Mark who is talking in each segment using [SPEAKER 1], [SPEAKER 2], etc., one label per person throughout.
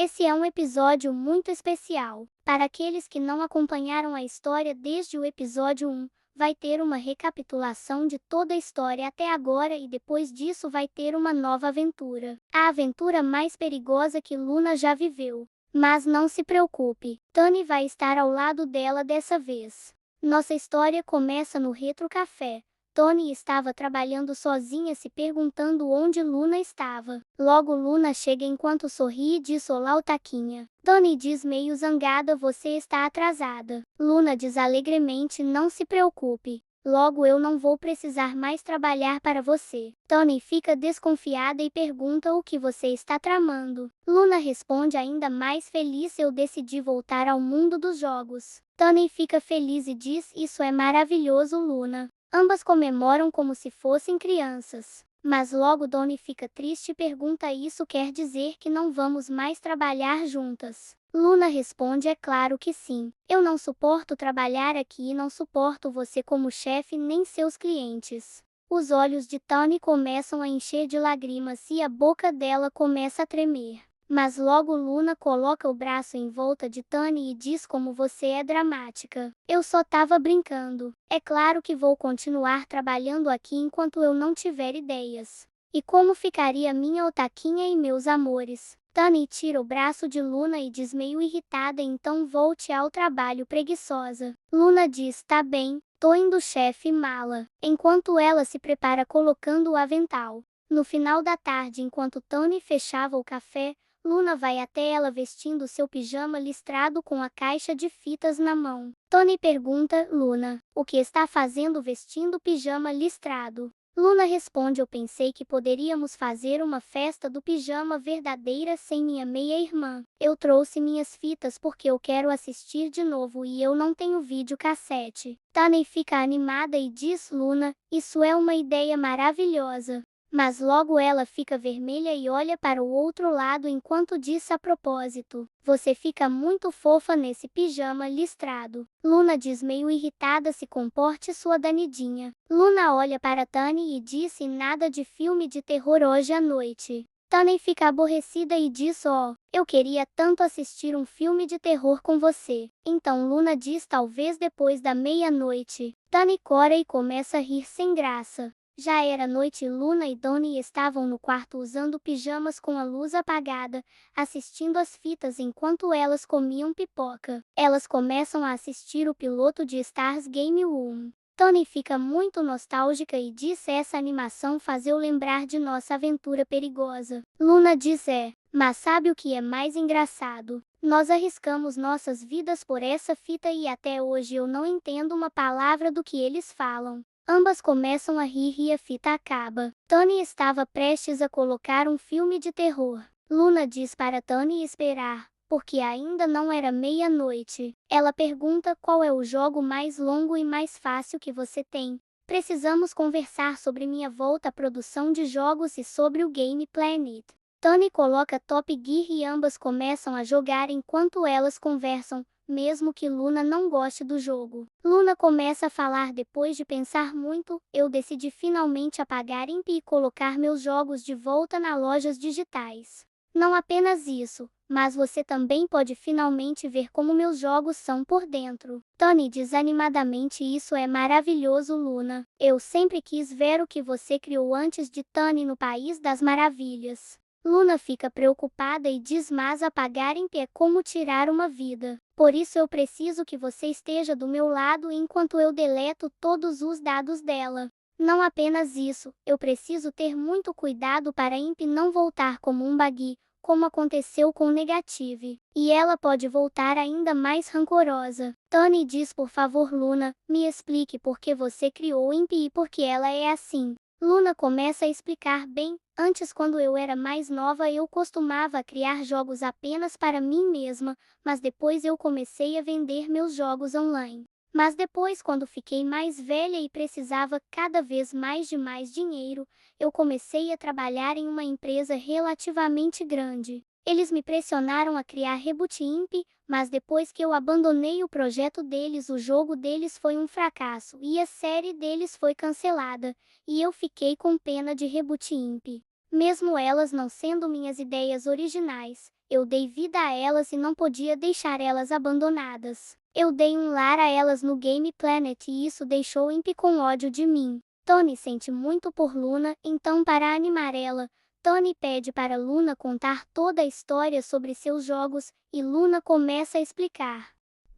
[SPEAKER 1] Esse é um episódio muito especial. Para aqueles que não acompanharam a história desde o episódio 1, vai ter uma recapitulação de toda a história até agora e depois disso vai ter uma nova aventura. A aventura mais perigosa que Luna já viveu. Mas não se preocupe, Tani vai estar ao lado dela dessa vez. Nossa história começa no Retro Café. Tony estava trabalhando sozinha se perguntando onde Luna estava. Logo Luna chega enquanto sorri e diz olá Taquinha. Tony diz meio zangada você está atrasada. Luna diz alegremente não se preocupe. Logo eu não vou precisar mais trabalhar para você. Tony fica desconfiada e pergunta o que você está tramando. Luna responde ainda mais feliz eu decidi voltar ao mundo dos jogos. Tony fica feliz e diz isso é maravilhoso Luna. Ambas comemoram como se fossem crianças. Mas logo Donnie fica triste e pergunta isso quer dizer que não vamos mais trabalhar juntas. Luna responde é claro que sim. Eu não suporto trabalhar aqui e não suporto você como chefe nem seus clientes. Os olhos de Tony começam a encher de lágrimas e a boca dela começa a tremer. Mas logo Luna coloca o braço em volta de Tani e diz como você é dramática. Eu só tava brincando. É claro que vou continuar trabalhando aqui enquanto eu não tiver ideias. E como ficaria minha otaquinha e meus amores? Tani tira o braço de Luna e diz meio irritada então volte ao trabalho preguiçosa. Luna diz tá bem, tô indo chefe mala. Enquanto ela se prepara colocando o avental. No final da tarde enquanto Tani fechava o café, Luna vai até ela vestindo seu pijama listrado com a caixa de fitas na mão. Tony pergunta, Luna, o que está fazendo vestindo pijama listrado? Luna responde eu pensei que poderíamos fazer uma festa do pijama verdadeira sem minha meia-irmã. Eu trouxe minhas fitas porque eu quero assistir de novo e eu não tenho videocassete. Tani fica animada e diz, Luna, isso é uma ideia maravilhosa. Mas logo ela fica vermelha e olha para o outro lado enquanto diz a propósito. Você fica muito fofa nesse pijama listrado. Luna diz meio irritada se comporte sua danidinha. Luna olha para Tani e diz nada de filme de terror hoje à noite. Tani fica aborrecida e diz eu queria tanto assistir um filme de terror com você. Então Luna diz talvez depois da meia-noite. Tani cora e começa a rir sem graça. Já era noite e Luna e Donnie estavam no quarto usando pijamas com a luz apagada, assistindo às fitas enquanto elas comiam pipoca. Elas começam a assistir o piloto de Stars Game 1. Tony fica muito nostálgica e diz essa animação faz eu lembrar de nossa aventura perigosa. Luna diz mas sabe o que é mais engraçado? Nós arriscamos nossas vidas por essa fita e até hoje eu não entendo uma palavra do que eles falam. Ambas começam a rir e a fita acaba. Tony estava prestes a colocar um filme de terror. Luna diz para Tony esperar, porque ainda não era meia-noite. Ela pergunta qual é o jogo mais longo e mais fácil que você tem. Precisamos conversar sobre minha volta à produção de jogos e sobre o Game Planet. Tony coloca Top Gear e ambas começam a jogar enquanto elas conversam. Mesmo que Luna não goste do jogo. Luna começa a falar depois de pensar muito, eu decidi finalmente apagar Imp e colocar meus jogos de volta nas lojas digitais. Não apenas isso, mas você também pode finalmente ver como meus jogos são por dentro. Tony diz animadamente isso é maravilhoso Luna. Eu sempre quis ver o que você criou antes de Tony no País das Maravilhas. Luna fica preocupada e diz mas apagar Imp é como tirar uma vida. Por isso eu preciso que você esteja do meu lado enquanto eu deleto todos os dados dela. Não apenas isso, eu preciso ter muito cuidado para Imp não voltar como um bug, como aconteceu com Negative. E ela pode voltar ainda mais rancorosa. Tony diz por favor Luna, me explique por que você criou Imp e por que ela é assim. Luna começa a explicar bem, antes quando eu era mais nova eu costumava criar jogos apenas para mim mesma, mas depois eu comecei a vender meus jogos online. Mas depois quando fiquei mais velha e precisava cada vez mais de mais dinheiro, eu comecei a trabalhar em uma empresa relativamente grande. Eles me pressionaram a criar Reboot Imp, mas depois que eu abandonei o projeto deles o jogo deles foi um fracasso e a série deles foi cancelada, e eu fiquei com pena de Reboot Imp. Mesmo elas não sendo minhas ideias originais, Eu dei vida a elas e não podia deixar elas abandonadas. Eu dei um lar a elas no Game Planet e isso deixou Impi com ódio de mim. Tony sente muito por Luna, então para animar ela, Tony pede para Luna contar toda a história sobre seus jogos, e Luna começa a explicar.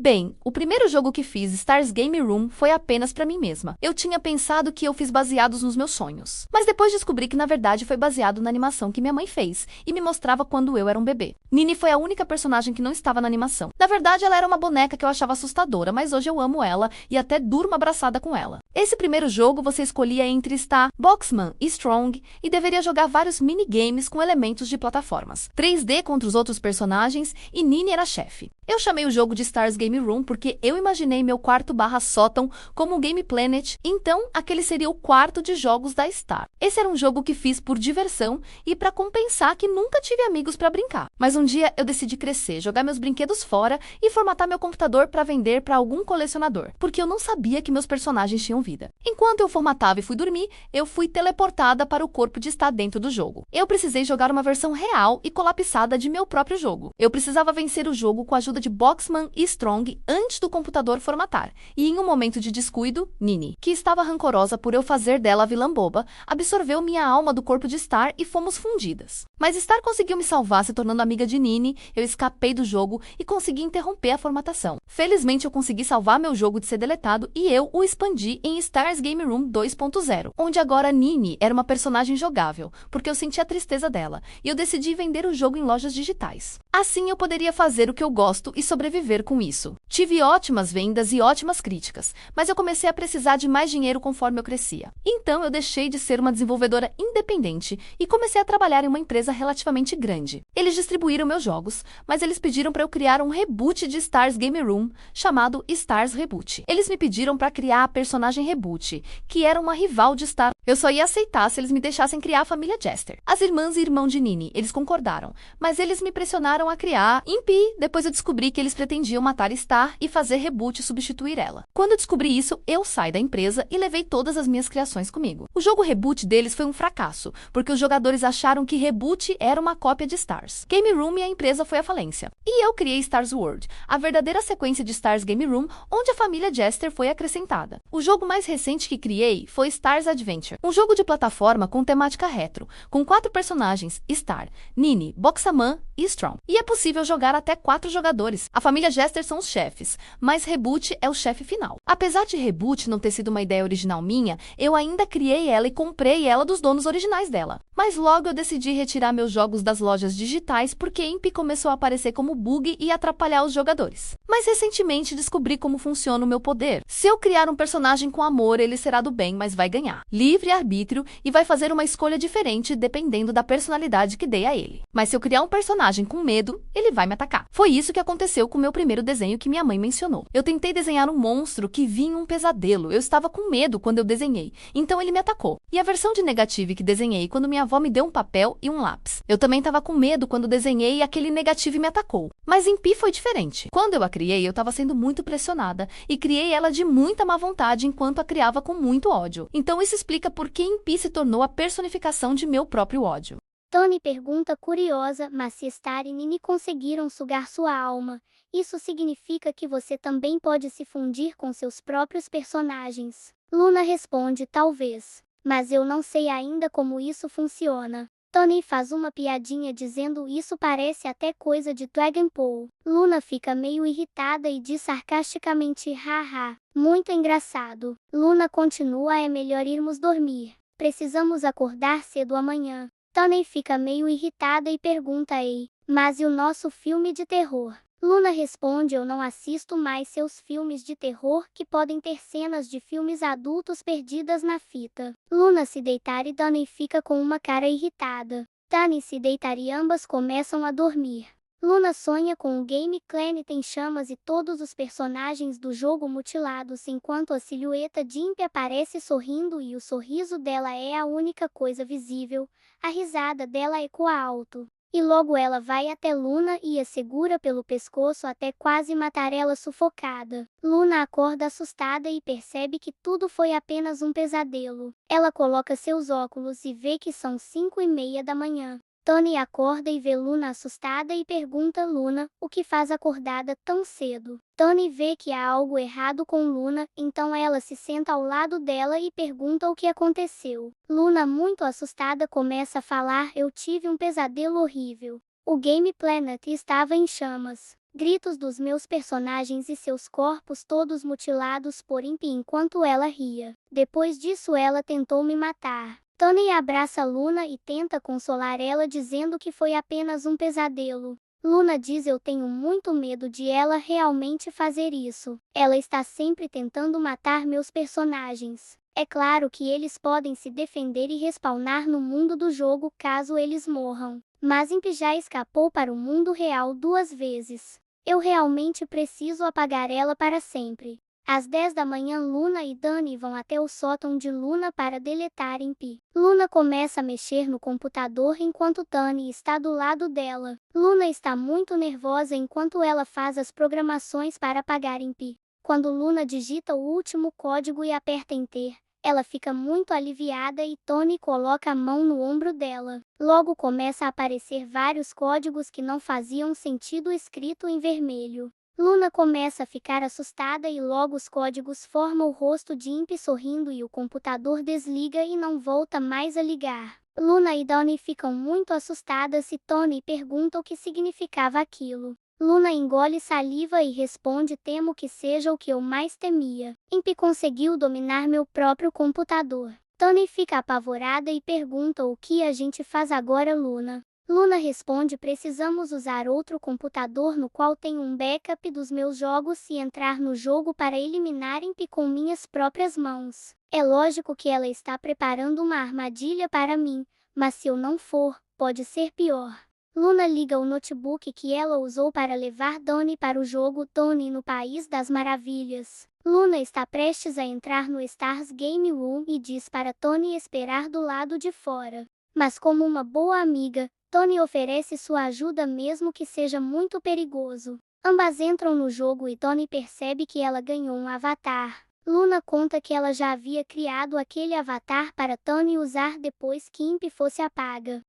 [SPEAKER 2] Bem, o primeiro jogo que fiz, Stars Game Room, foi apenas pra mim mesma. Eu tinha pensado que eu fiz baseados nos meus sonhos. Mas depois descobri que na verdade foi baseado na animação que minha mãe fez e me mostrava quando eu era um bebê. Nini foi a única personagem que não estava na animação. Na verdade, ela era uma boneca que eu achava assustadora, mas hoje eu amo ela e até durmo abraçada com ela. Esse primeiro jogo você escolhia entre estar Boxman e Strong e deveria jogar vários minigames com elementos de plataformas. 3D contra os outros personagens e Nini era chefe. Eu chamei o jogo de Stars Game Room porque eu imaginei meu quarto/sótão como um Game Planet, então aquele seria o quarto de jogos da Star. Esse era um jogo que fiz por diversão e para compensar que nunca tive amigos para brincar. Mas um dia eu decidi crescer, jogar meus brinquedos fora e formatar meu computador para vender para algum colecionador, porque eu não sabia que meus personagens tinham vida. Enquanto eu formatava e fui dormir, eu fui teleportada para o corpo de estar dentro do jogo. Eu precisei jogar uma versão real e colapsada de meu próprio jogo. Eu precisava vencer o jogo com a ajuda de Boxman e Strong antes do computador formatar. E em um momento de descuido, Nini, que estava rancorosa por eu fazer dela a vilã boba, absorveu minha alma do corpo de Star e fomos fundidas. Mas Star conseguiu me salvar se tornando amiga de Nini, eu escapei do jogo e consegui interromper a formatação. Felizmente eu consegui salvar meu jogo de ser deletado e eu o expandi em Stars Game Room 2.0, onde agora Nini era uma personagem jogável, porque eu senti a tristeza dela, e eu decidi vender o jogo em lojas digitais. Assim eu poderia fazer o que eu gosto e sobreviver com isso. Tive ótimas vendas e ótimas críticas, mas eu comecei a precisar de mais dinheiro conforme eu crescia. Então eu deixei de ser uma desenvolvedora independente e comecei a trabalhar em uma empresa relativamente grande. Eles distribuíram meus jogos, mas eles pediram para eu criar um reboot de Stars Game Room chamado Stars Reboot. Eles me pediram para criar a personagem Reboot, que era uma rival de Star. Eu só ia aceitar se eles me deixassem criar a família Jester. As irmãs e irmão de Nini, eles concordaram, mas eles me pressionaram a criar Impi. Depois eu descobri que eles pretendiam matar Star e fazer Reboot e substituir ela. Quando eu descobri isso, eu saí da empresa e levei todas as minhas criações comigo. O jogo Reboot deles foi um fracasso, porque os jogadores acharam que Reboot era uma cópia de Stars Game Room e a empresa foi à falência. E eu criei Stars World, a verdadeira sequência de Stars Game Room, onde a família Jester foi acrescentada. O jogo mais recente que criei foi Stars Adventure, um jogo de plataforma com temática retro, com 4 personagens, Star, Nini, Boxaman e Strong. E é possível jogar até 4 jogadores. A família Jester são os chefes, mas Reboot é o chefe final. Apesar de Reboot não ter sido uma ideia original minha, eu ainda criei ela e comprei ela dos donos originais dela. Mas logo eu decidi retirar meus jogos das lojas digitais porque Imp começou a aparecer como bug e atrapalhar os jogadores. Mas recentemente descobri como funciona o meu poder. Se eu criar um personagem com amor, ele será do bem, mas vai ganhar livre arbítrio e vai fazer uma escolha diferente dependendo da personalidade que dei a ele. Mas se eu criar um personagem com medo, ele vai me atacar. Foi isso que aconteceu com o meu primeiro desenho que minha mãe mencionou. Eu tentei desenhar um monstro que vinha em um pesadelo. Eu estava com medo quando eu desenhei, então ele me atacou. E a versão de negative que desenhei quando minha avó me deu um papel e um lápis. Eu também estava com medo quando desenhei e aquele negative me atacou. Mas em Pi foi diferente. Quando eu a criei, eu estava sendo muito pressionada e criei ela de muita má vontade enquanto a criava com muito ódio. Então isso explica por que Impi se tornou a personificação de meu próprio ódio.
[SPEAKER 1] Tony pergunta curiosa, mas se Star e Nini conseguiram sugar sua alma, isso significa que você também pode se fundir com seus próprios personagens. Luna responde talvez, mas eu não sei ainda como isso funciona. Tony faz uma piadinha dizendo isso parece até coisa de Dragonpool. Luna fica meio irritada e diz sarcasticamente haha, muito engraçado. Luna continua é melhor irmos dormir. Precisamos acordar cedo amanhã. Tony fica meio irritada e pergunta ei, mas e o nosso filme de terror? Luna responde eu não assisto mais seus filmes de terror que podem ter cenas de filmes adultos perdidas na fita. Luna se deitar e Tony fica com uma cara irritada. Tony se deitar e ambas começam a dormir. Luna sonha com o Game Planet em chamas e todos os personagens do jogo mutilados enquanto a silhueta de Imp aparece sorrindo e o sorriso dela é a única coisa visível. A risada dela ecoa alto. E logo ela vai até Luna e a segura pelo pescoço até quase matar ela sufocada. Luna acorda assustada e percebe que tudo foi apenas um pesadelo. Ela coloca seus óculos e vê que são 5:30 da manhã. Tony acorda e vê Luna assustada e pergunta: Luna, o que faz acordada tão cedo? Tony vê que há algo errado com Luna, então ela se senta ao lado dela e pergunta o que aconteceu. Luna, muito assustada, começa a falar: eu tive um pesadelo horrível. O Game Planet estava em chamas. Gritos dos meus personagens e seus corpos todos mutilados por Imp enquanto ela ria. Depois disso ela tentou me matar. Tony abraça Luna e tenta consolar ela dizendo que foi apenas um pesadelo. Luna diz: eu tenho muito medo de ela realmente fazer isso. Ela está sempre tentando matar meus personagens. É claro que eles podem se defender e respawnar no mundo do jogo caso eles morram. Mas Imp já escapou para o mundo real 2 vezes. Eu realmente preciso apagar ela para sempre. Às 10 da manhã, Luna e Dani vão até o sótão de Luna para deletar Imp. Luna começa a mexer no computador enquanto Dani está do lado dela. Luna está muito nervosa enquanto ela faz as programações para apagar Imp. Quando Luna digita o último código e aperta Enter, ela fica muito aliviada e Tony coloca a mão no ombro dela. Logo começa a aparecer vários códigos que não faziam sentido escrito em vermelho. Luna começa a ficar assustada e logo os códigos formam o rosto de Imp sorrindo e o computador desliga e não volta mais a ligar. Luna e Donnie ficam muito assustadas e Tony pergunta o que significava aquilo. Luna engole saliva e responde: temo que seja o que eu mais temia. Imp conseguiu dominar meu próprio computador. Tony fica apavorada e pergunta: o que a gente faz agora, Luna? Luna responde: precisamos usar outro computador no qual tem um backup dos meus jogos e entrar no jogo para eliminar Imp com minhas próprias mãos. É lógico que ela está preparando uma armadilha para mim, mas se eu não for, pode ser pior. Luna liga o notebook que ela usou para levar Donnie para o jogo Donnie no País das Maravilhas. Luna está prestes a entrar no Stars Game Room e diz para Tony esperar do lado de fora. Mas como uma boa amiga, Tony oferece sua ajuda mesmo que seja muito perigoso. Ambas entram no jogo e Tony percebe que ela ganhou um avatar. Luna conta que ela já havia criado aquele avatar para Tony usar depois que Imp fosse apaga.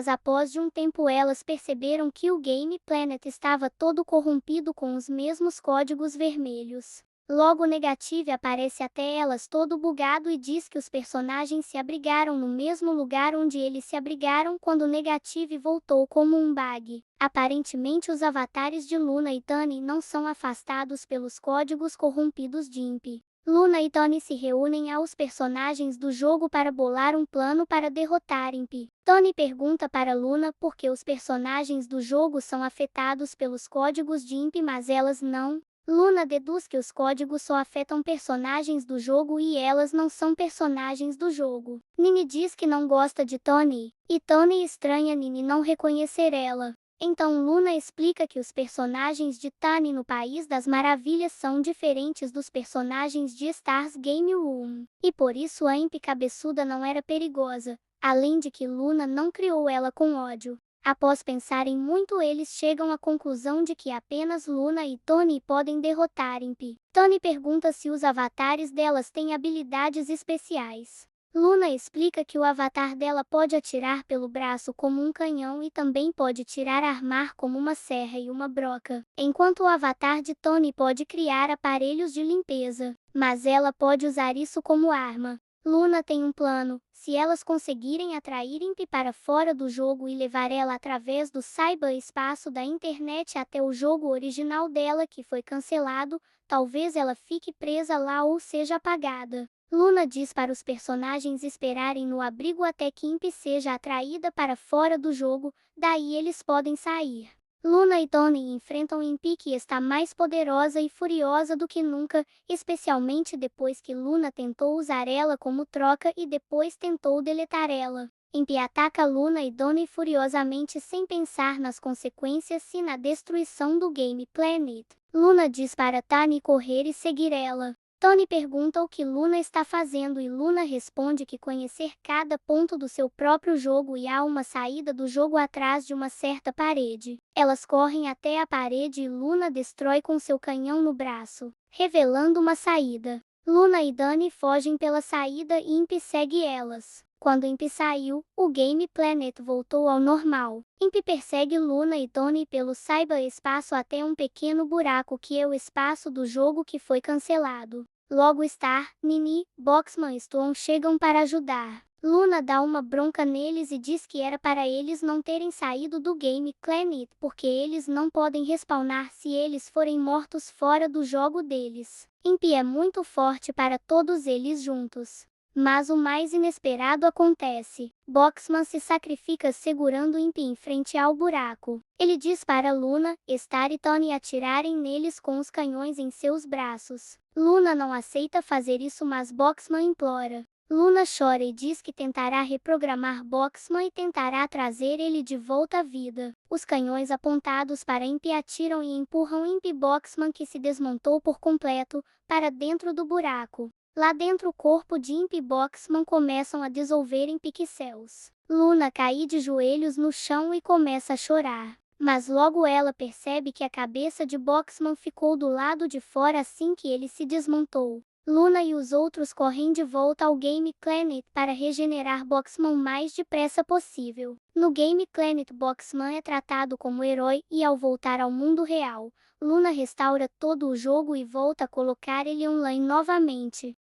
[SPEAKER 1] Após de um tempo, elas perceberam que o Game Planet estava todo corrompido com os mesmos códigos vermelhos. Logo Negative aparece até elas todo bugado e diz que os personagens se abrigaram no mesmo lugar onde eles se abrigaram quando Negative voltou como um bug. Aparentemente os avatares de Luna e Tony não são afastados pelos códigos corrompidos de Imp. Luna e Tony se reúnem aos personagens do jogo para bolar um plano para derrotar Imp. Tony pergunta para Luna por que os personagens do jogo são afetados pelos códigos de Imp, mas elas não. Luna deduz que os códigos só afetam personagens do jogo e elas não são personagens do jogo. Nini diz que não gosta de Tony, e Tony estranha Nini não reconhecer ela. Então Luna explica que os personagens de Tani no País das Maravilhas são diferentes dos personagens de Stars Game Room, e por isso a Imp cabeçuda não era perigosa, além de que Luna não criou ela com ódio. Após pensarem muito, eles chegam à conclusão de que apenas Luna e Tony podem derrotar Imp. Tony pergunta se os avatares delas têm habilidades especiais. Luna explica que o avatar dela pode atirar pelo braço como um canhão e também pode tirar armar como uma serra e uma broca, enquanto o avatar de Tony pode criar aparelhos de limpeza, mas ela pode usar isso como arma. Luna tem um plano: se elas conseguirem atrair Imp para fora do jogo e levar ela através do cyberespaço da internet até o jogo original dela que foi cancelado, talvez ela fique presa lá ou seja apagada. Luna diz para os personagens esperarem no abrigo até que Imp seja atraída para fora do jogo, daí eles podem sair. Luna e Tony enfrentam Imp, que está mais poderosa e furiosa do que nunca, especialmente depois que Luna tentou usar ela como troca e depois tentou deletar ela. Imp ataca Luna e Tony furiosamente sem pensar nas consequências e na destruição do Game Planet. Luna diz para Tani correr e seguir ela. Tony pergunta o que Luna está fazendo e Luna responde que conhecer cada ponto do seu próprio jogo e há uma saída do jogo atrás de uma certa parede. Elas correm até a parede e Luna destrói com seu canhão no braço, revelando uma saída. Luna e Dani fogem pela saída e Imp segue elas. Quando Imp saiu, o Game Planet voltou ao normal. Imp persegue Luna e Tony pelo cyberespaço até um pequeno buraco que é o espaço do jogo que foi cancelado. Logo Star, Nini, Boxman e Stone chegam para ajudar. Luna dá uma bronca neles e diz que era para eles não terem saído do Game Planet porque eles não podem respawnar se eles forem mortos fora do jogo deles. Imp é muito forte para todos eles juntos. Mas o mais inesperado acontece. Boxman se sacrifica segurando Imp em frente ao buraco. Ele diz para Luna, Star e Tony atirarem neles com os canhões em seus braços. Luna não aceita fazer isso, mas Boxman implora. Luna chora e diz que tentará reprogramar Boxman e tentará trazer ele de volta à vida. Os canhões apontados para Imp atiram e empurram Imp e Boxman, que se desmontou por completo, para dentro do buraco. Lá dentro o corpo de Imp e Boxman começam a dissolver em pixels. Luna cai de joelhos no chão e começa a chorar. Mas logo ela percebe que a cabeça de Boxman ficou do lado de fora assim que ele se desmontou. Luna e os outros correm de volta ao Game Planet para regenerar Boxman o mais depressa possível. No Game Planet, Boxman é tratado como herói e ao voltar ao mundo real, Luna restaura todo o jogo e volta a colocar ele online novamente.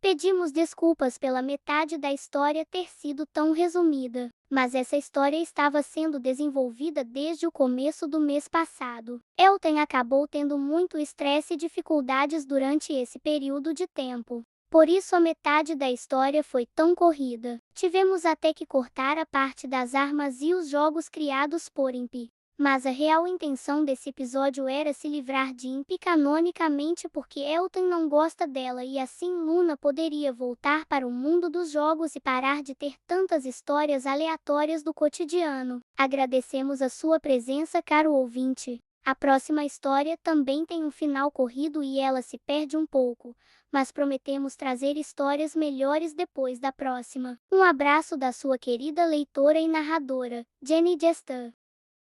[SPEAKER 1] Pedimos desculpas pela metade da história ter sido tão resumida, mas essa história estava sendo desenvolvida desde o começo do mês passado. Elton acabou tendo muito estresse e dificuldades durante esse período de tempo. Por isso a metade da história foi tão corrida. Tivemos até que cortar a parte das armas e os jogos criados por Imp. Mas a real intenção desse episódio era se livrar de Imp canonicamente porque Elton não gosta dela e assim Luna poderia voltar para o mundo dos jogos e parar de ter tantas histórias aleatórias do cotidiano. Agradecemos a sua presença, caro ouvinte. A próxima história também tem um final corrido e ela se perde um pouco, mas prometemos trazer histórias melhores depois da próxima. Um abraço da sua querida leitora e narradora, Jenny Gestan.